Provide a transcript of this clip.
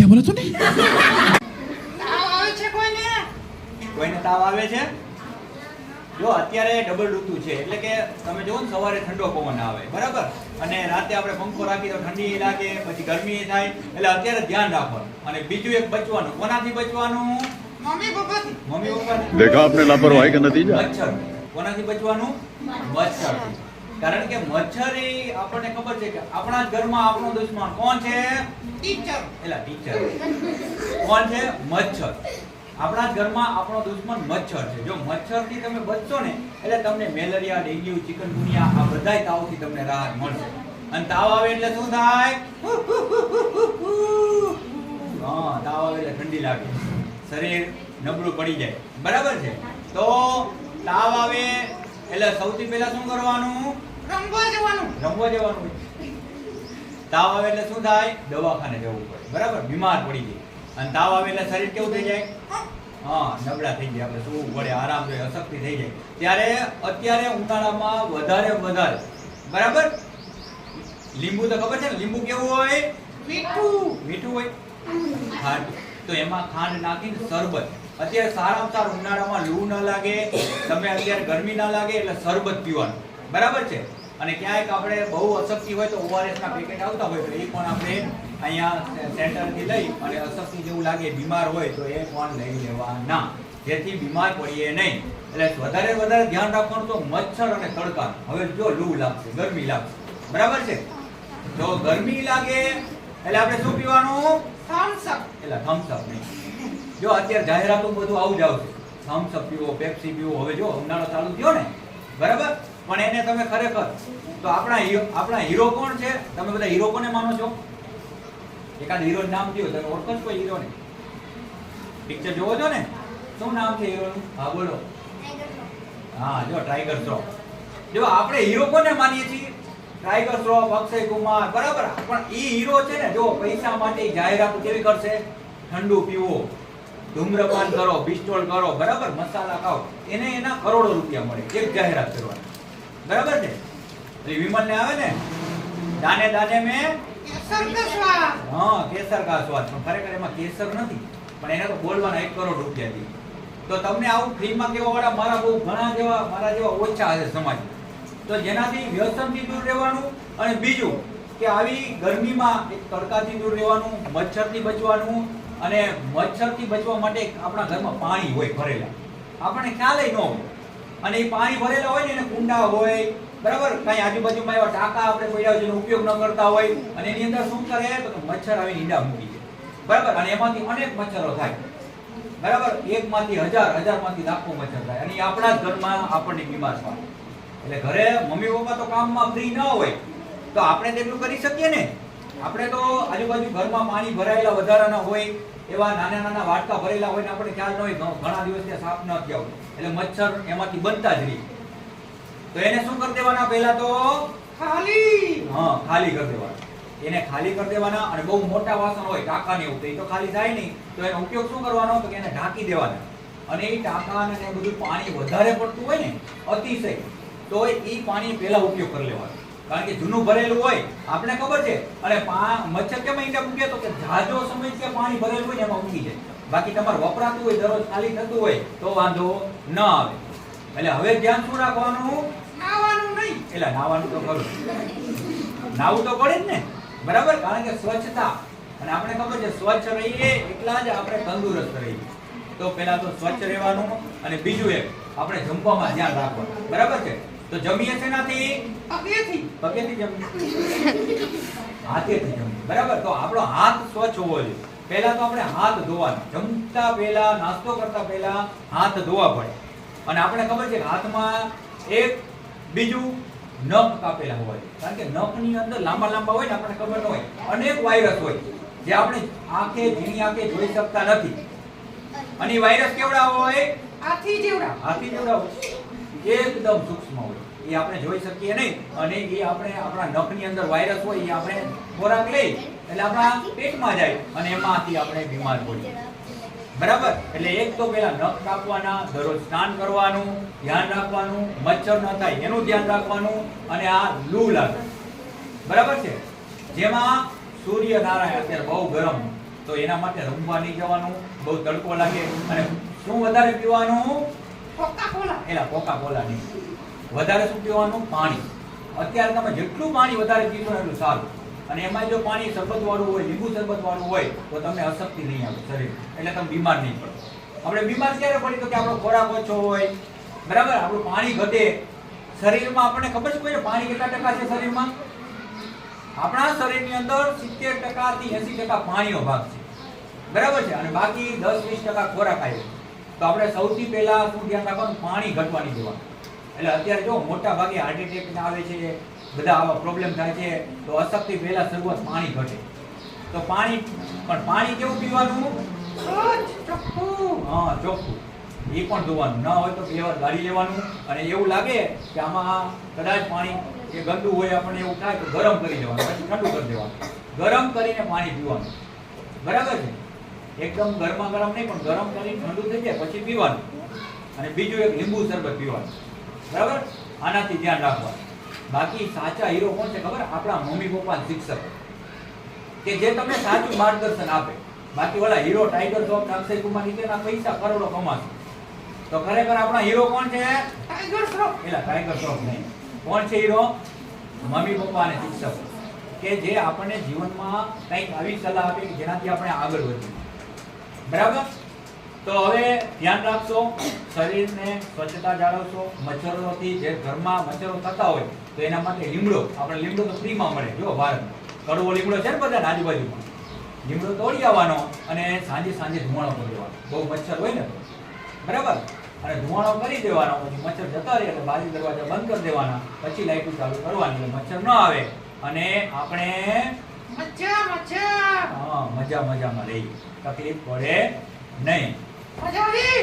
क्या बोला तूने? કોઈને તાવ આવે છે? જો અત્યારે ડબલ ઋતુ છે એટલે કે તમે જુઓ ને સવારે ઠંડો પવન આવે બરાબર, અને રાતે આપણે પંખો રાખી તો ઠંડી લાગે, પછી ગરમી થાય, એટલે અત્યારે ધ્યાન રાખવાનું. અને બીજું એક બચવાનું, કોનાથી બચવાનું? મમ્મી પપ્પાથી. देखा आपने लापरवाही का नतीजा. મચ્છર. કોનાથી બચવાનું? મચ્છરથી. કારણ કે મચ્છર એ આપણને ખબર છે કે આપણા જ ઘરમાં આપણો દુશ્મન કોણ છે? ટીચર. ટીચર કોણ છે? મચ્છર. આપણા જ ઘરમાં આપણો દુશ્મન મચ્છર છે. જો મચ્છરથી તમે બચશો ને એટલે તમને મેલેરિયા, ડેન્ગ્યુ, ચિકનગુનિયા આ બધાય તાવથી તમને રાહત મળશે. અને તાવ આવે એટલે શું થાય? હા, તાવ આવે એટલે ઠંડી લાગે, શરીર નબળું પડી જાય, બરાબર છે. તો તાવ આવે એટલે સૌથી પહેલા શું કરવાનું? રમવા જવાનું. તાવ આવે એટલે શું થાય? દવાખાને જવું પડે, બરાબર, બીમાર પડી જાય. અને તાવ આવે એટલે શરીર કેવું થઈ જાય? હા, નબળા થઈ જાય, આપણે સૂવું પડે, આરામ જોઈએ, અશક્તિ થઈ જાય. ત્યારે અત્યારે ઉનાળામાં વધારે બરાબર, લીંબુ તો ખબર છે ને, લીંબુ કેવું હોય? મીઠું હોય. ખાંડ, તો એમાં ખાંડ નાખીને શરબત. અત્યારે સારામાં સારું ઉનાળામાં લૂ ન લાગે, તમે અત્યારે ગરમી ના લાગે એટલે શરબત પીવાનું, બરાબર છે. અને ક્યાંક આપણે બહુ અશક્તિ હોય તો ORS ના પેકેટ આવતા હોય તો એ પણ આપણે અહીંયા સેન્ટરથી લઈ અને અશક્તિ જેવું લાગે, બીમાર હોય તો એ પણ લઈ લેવાના, જેથી બીમાર પડીએ નહીં. એટલે વધારે ધ્યાન રાખવાનું તો મચ્છર અને તડકાનું. હવે જો લૂ લાગશે, ગરમી લાગશે, બરાબર છે. જો ગરમી લાગે એટલે આપણે શું પીવાનું? થમ્સ અપ. થમ્સ અપ નહીં. જો અત્યારે જાહેરાતો બધું આવું જ આવશે, થમ્સ અપ પીવો, પેપ્સી પીવો. હવે જો ઉનાળો ચાલુ થયો ને, બરાબર, પણ એને તમે ખરેખર તો આપણા હીરો કોણ છે? તમે બધા હીરો કોને માનો છો? એકાદ હીરો નામ કયો, તમે ઓળખો છો કોઈ હીરોને? પિક્ચર જોવો છો ને, શું નામ છે હીરોનું? હા બોલો. હા, જો ટાઈગર શ્રોફ. જો આપણે હીરો કોને માનીએ છીએ? ટાઈગર શ્રોફ, અક્ષય કુમાર, બરાબર. પણ એ હીરો છે ને, જો પૈસા માટે જાહેરાત કેવી કરશે? ઠંડુ પીવો, ધૂમ્રપાન કરો, પિસ્તોલ કરો, બરાબર, મસાલા ખાઓ, એને એના કરોડો રૂપિયા મળે એક જાહેરાત કરવાની, બરાબર છે. વિમલ ને આવે ને, દાને દાને મેં કેસર કા સ્વાદ. હા, કેસર કા સ્વાદ. પણ ખરેખર એમાં કેસર નથી, પણ એને તો બોલવાના 1 કરોડ રૂપિયા દી. તો તમને આવું ફ્રીમાં કેવા વાળા મારા બહુ મારા જેવા ઓછા હશે સમાજ. તો જેનાથી વ્યસનથી દૂર રહેવાનું. અને બીજું કે આવી ગરમીમાં એક તડકાથી દૂર રહેવાનું, મચ્છરથી બચવાનું. અને મચ્છરથી બચવા માટે આપણા ઘરમાં પાણી હોય ભરેલા, આપણને ખ્યાલ ન હોય. અને એ પાણી ભરેલા હોય ને, એને કુંડા હોય, બરાબર, કઈ આજુબાજુમાં એવા ટાંકા આપણે પડ્યા હોય જેનો ઉપયોગ ન કરતા હોય, અને એની અંદર શું કરે તો મચ્છર આવીને ઈંડા મૂકી દે, બરાબર. અને એમાંથી અનેક મચ્છરો થાય, બરાબર, 1 માંથી 1000 માંથી લાખો મચ્છર થાય. અને એ આપણા જ ઘરમાં આપણને બીમાર થાય. એટલે ઘરે મમ્મી પપ્પા તો કામમાં ફ્રી ન હોય તો આપણે તેટલું કરી શકીએ ને. આપણે તો આજુબાજુ ઘરમાં પાણી ભરાયેલા વધારાના હોય, એવા નાના વાટકા ભરેલા હોય ને આપણે ખ્યાલ ન હોય, ઘણા દિવસથી સાફ ન થયા હોય, એટલે મચ્છર એમાંથી બનતા જ રહે. તો એને શું કરી દેવાના? પહેલા તો ખાલી કરી દેવાના. એને ખાલી કરી દેવાના. અને બહુ મોટા વાસણ હોય, ટાંકા ને એવું, તો એ તો ખાલી થાય નહીં. તો એનો ઉપયોગ શું કરવાનો? તો એને ઢાંકી દેવાના. અને એ ટાંકા અને બધું પાણી વધારે પડતું હોય ને, અતિશય, તો એ પાણી પહેલા ઉપયોગ કરી લેવાનો. કારણ કે જૂનું ભરેલું હોય, આપણે ખબર છે. અને મચ્છર કેમ ઈંડા મૂકે? તો કે જાજો સમય કે પાણી ભરેલું હોય ને એમાં મૂકી જાય. બાકી તમારે વપરાતું હોય, દરરોજ ખાલી થતું હોય તો વાંધો ન આવે. એટલે હવે ધ્યાન શું રાખવાનું? નાવાનું નહીં. એટલે નાવાનું તો ખરું, નાવું તો પડે જ ને, બરાબર. કારણ કે સ્વચ્છતા, અને આપણે ખબર છે સ્વચ્છ રહીએ એટલા જ આપણે તંદુરસ્ત રહીએ. તો પહેલા તો સ્વચ્છ રહેવાનું. અને બીજું એક, આપણે જમવામાં ધ્યાન રાખવાનું, બરાબર છે. તો જમીએ છે નાથી? પગેથી જમીએ, હાથેથી જમીએ, બરાબર. તો આપણો હાથ સ્વચ્છ હોવો જોઈએ. પહેલા તો આપણે હાથ ધોવાના, જમતા પહેલા, નાસ્તો કરતા પહેલા હાથ ધોવા પડે. અને આપણે ખબર છે કે હાથમાં એક બીજું નખ કાપેલા હોય, કારણ કે નખની અંદર લાંબા હોય ને, આપણને ખબર ન હોય, અનેક વાયરસ હોય જે આપણે ઝીણી આંખે જોઈ શકતા નથી. અને એ વાયરસ કેવડા હોય? હાથી જેવડા હોય, એકદમ સૂક્ષ્મ હોય, એ આપણે જોઈ શકીએ નહીં. અને એ આપણે આપણા નખની અંદર વાયરસ હોય, એ આપણે ખોરાક લઈ એટલે આપણા પેટમાં જાય અને એમાંથી આપણે બીમાર પડીએ, બરાબર. એટલે એક તો પેલા નખ કાપવાના, દરરોજ સ્નાન કરવાનું, ધ્યાન રાખવાનું, મચ્છર ન થાય એનું ધ્યાન રાખવાનું. અને આ લૂ લાગે, બરાબર છે, જેમાં સૂર્યનારાયણ અત્યારે બહુ ગરમ તો એના માટે રમવા નહીં જવાનું, બહુ તડકો લાગે. અને શું વધારે પીવાનું? કોકા-કોલા. એલા કોકા-કોલા નહીં, વધારે શું પીવાનું? પાણી. અત્યારે તમે જેટલું પાણી વધારે પીશો એટલું સારું. અને એમાં જો પાણી શરબત વાળું હોય, લીંબુ શરબત વાળું હોય તો તમને અશક્તિ નહીં આવે શરીર, એટલે તમે બીમાર નહીં પડો. આપણે બીમાર ક્યારે પડી? તો કે આપણો ખોરાક ઓછો હોય, બરાબર, આપણું પાણી ઘટે શરીરમાં. આપણને ખબર છે કોઈ પાણી કેટલા ટકા છે શરીરમાં? આપણા શરીરની અંદર 70% થી 80% પાણીનો ભાગ છે, બરાબર છે. અને બાકી 10-20% ખોરાક આવ્યો. તો આપણે સૌથી પહેલા શું ધ્યાન રાખવાનું? પાણી ઘટવાની દેવાનું. એટલે અત્યારે જો મોટા ભાગે હાર્ટ એટેક આવે છે, બધા આવા પ્રોબ્લેમ થાય છે, તો અશક્તિ પહેલા શરૂઆત પાણી ઘટે. તો પાણી, પણ પાણી કેવું પીવાનું? ચોખ્ખું. હા, ચોખ્ખું. એ પણ ધોવાનું. ન હોય તો 2 વાર ગાળી લેવાનું. અને એવું લાગે કે આમાં કદાચ પાણી એ ગંદુ હોય, આપણને એવું થાય તો ગરમ કરી દેવાનું, પછી ઠંડુ કરી દેવાનું. ગરમ કરીને પાણી પીવાનું, બરાબર છે. એકદમ ગરમા ગરમ નહીં, પણ ગરમ કરીને ઠંડુ થઈ જાય પછી પીવાનું. અને બીજું એક લીંબુ શરબત પીવાનું, બરાબર. આનાથી ધ્યાન રાખવાનું. બાકી સાચા હીરો કોણ છે ખબર? આપણા મમ્મી પપ્પા શિક્ષક, કે જે તમને સાચું માર્ગદર્શન આપે. બાકી ઓલા હીરો, ટાઈગર શ્રોફ, અક્ષય કુમાર નીચેના પૈસા કરોડો કમાશે. તો ખરેખર આપણા હીરો કોણ છે? ટાઈગર શ્રોફ. એલા ટાઈગર શ્રોફ નહીં. કોણ છે હીરો? મમ્મી પપ્પા અને શિક્ષક, કે જે આપણને જીવનમાં કંઈક આવી સલાહ આપે કે જેનાથી આપણે આગળ વધીએ, બરાબર. તો હવે ધ્યાન રાખશો, શરીરને સ્વચ્છતા જાળવશો. મચ્છરોથી જે ઘરમાં મચ્છરો થતા હોય તો એના માટે લીમડો, આપણે લીમડો તો ફ્રીમાં મળે, જો ભારતમાં કડવો લીમડો છે ને બધાને આજુબાજુમાં. લીમડો તોડી આવવાનો અને સાંજે ધુમાડો કરી દેવાનો, બહુ મચ્છર હોય ને, બરાબર. અને ધુમાડો કરી દેવાનો, પછી મચ્છર જતા રહે એટલે બારી દરવાજા બંધ કરી દેવાના, પછી લાઈટો ચાલુ કરવાની એટલે મચ્છર ન આવે અને આપણે મજામાં રહીએ, તકલીફ પડે નહીં. મજા આવી?